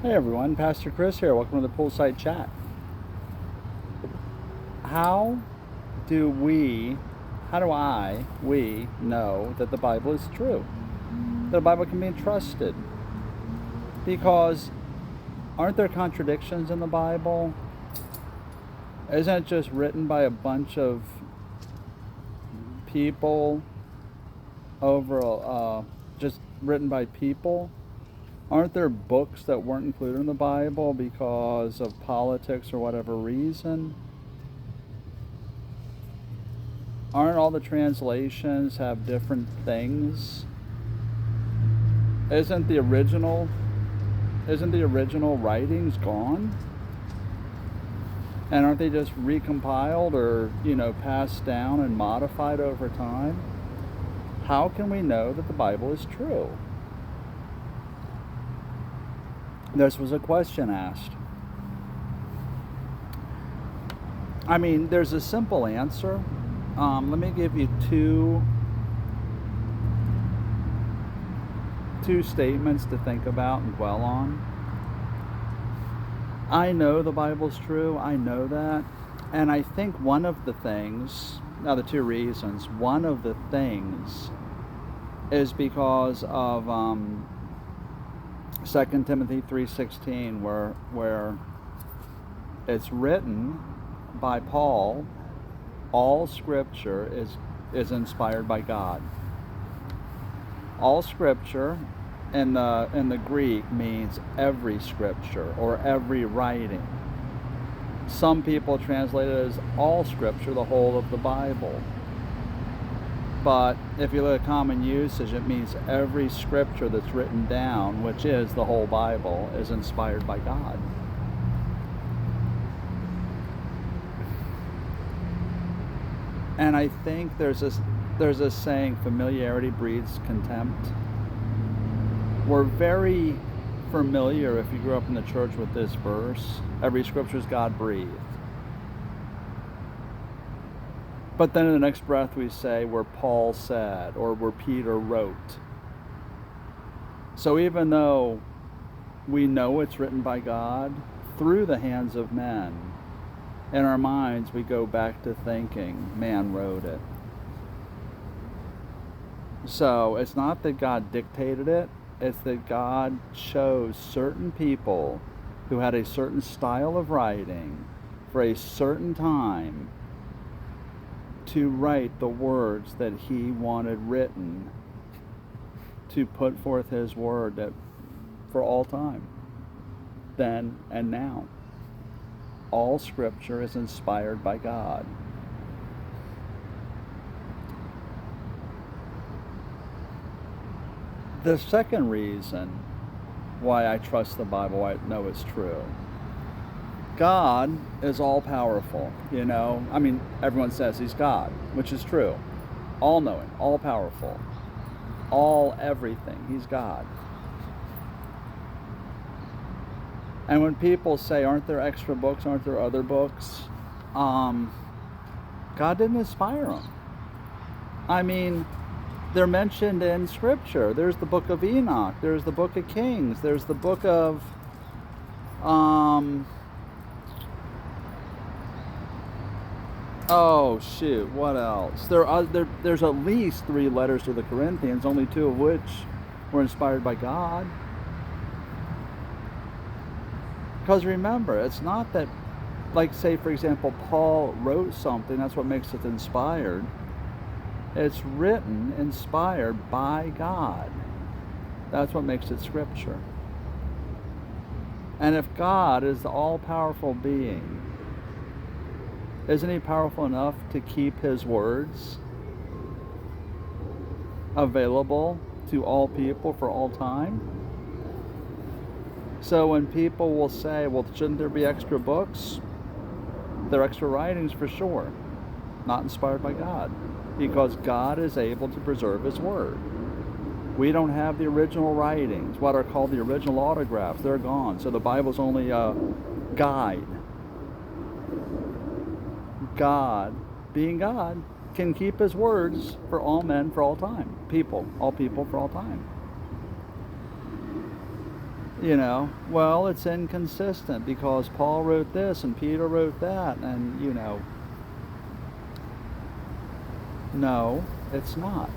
Hey everyone, Pastor Chris here. Welcome to the Poolside Chat. How do we know that the Bible is true? That the Bible can be trusted? Because aren't there contradictions in the Bible? Isn't it just written by a bunch of people just written by people? Aren't there books that weren't included in the Bible because of politics or whatever reason? Aren't all the translations have different things? Isn't the original writings gone? And aren't they just recompiled or, passed down and modified over time? How can we know that the Bible is true? This was a question asked. I mean, there's a simple answer. Let me give you two statements to think about and dwell on. I know the Bible's true. I know that. And I think one of the things, now the two reasons, one of the things is because of 2 Timothy 3:16, where it's written by Paul, all Scripture is inspired by God. All Scripture in the Greek means every Scripture or every writing. Some people translate it as all Scripture, the whole of the Bible. But if you look at common usage, it means every Scripture that's written down, which is the whole Bible, is inspired by God. And I think there's a saying, familiarity breeds contempt. We're very familiar, if you grew up in the church, with this verse. Every Scripture is God-breathed. But then in the next breath we say, where Paul said, or where Peter wrote. So even though we know it's written by God through the hands of men, in our minds we go back to thinking, man wrote it. So it's not that God dictated it, it's that God chose certain people who had a certain style of writing for a certain time to write the words that he wanted written, to put forth his word that for all time, then and now. All Scripture is inspired by God. The second reason why I trust the Bible, I know it's true. God is all-powerful, I mean, everyone says he's God, which is true. All-knowing, all-powerful, everything. He's God. And when people say, aren't there extra books, aren't there other books? God didn't inspire them. I mean, they're mentioned in Scripture. There's the book of Enoch. There's the book of Kings. There's the book of... what else? There's at least 3 letters to the Corinthians, only 2 of which were inspired by God. Because remember, it's not that, like, say, for example, Paul wrote something, that's what makes it inspired. It's written, inspired by God. That's what makes it Scripture. And if God is the all-powerful being, isn't he powerful enough to keep his words available to all people for all time? So when people will say, well, shouldn't there be extra books? There are extra writings for sure, not inspired by God, because God is able to preserve his word. We don't have the original writings, what are called the original autographs. They're gone. So the Bible's only a guide. God, being God, can keep his words for all men for all time. All people for all time. Well, it's inconsistent because Paul wrote this and Peter wrote that, and no, it's not.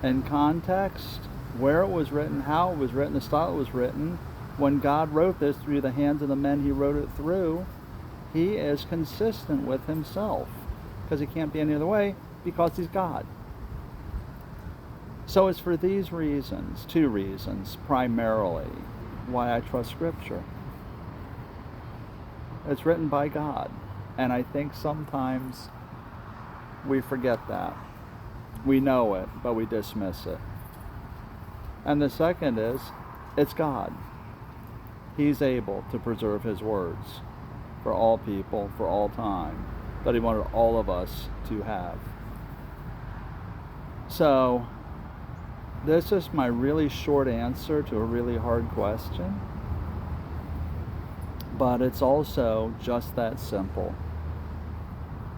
In context, where it was written, how it was written, the style it was written, when God wrote this through the hands of the men he wrote it through, he is consistent with himself, because he can't be any other way, because he's God. So it's for these reasons, two reasons primarily, why I trust Scripture. It's written by God, and I think sometimes we forget that. We know it, but we dismiss it. And the second is, it's God. He's able to preserve his words for all people, for all time, that he wanted all of us to have. So, this is my really short answer to a really hard question. But it's also just that simple.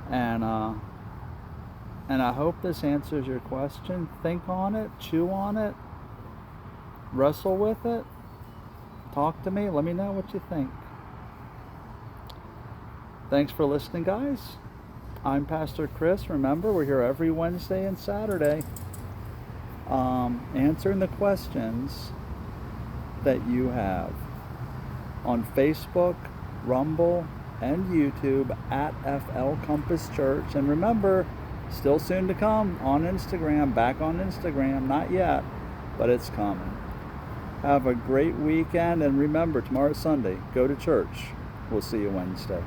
And I hope this answers your question. Think on it, chew on it, wrestle with it, talk to me, let me know what you think. Thanks for listening, guys. I'm Pastor Chris. Remember, we're here every Wednesday and Saturday answering the questions that you have on Facebook, Rumble, and YouTube at FL Compass Church. And remember, still soon to come on Instagram, back on Instagram, not yet, but it's coming. Have a great weekend, and remember, tomorrow's Sunday. Go to church. We'll see you Wednesday.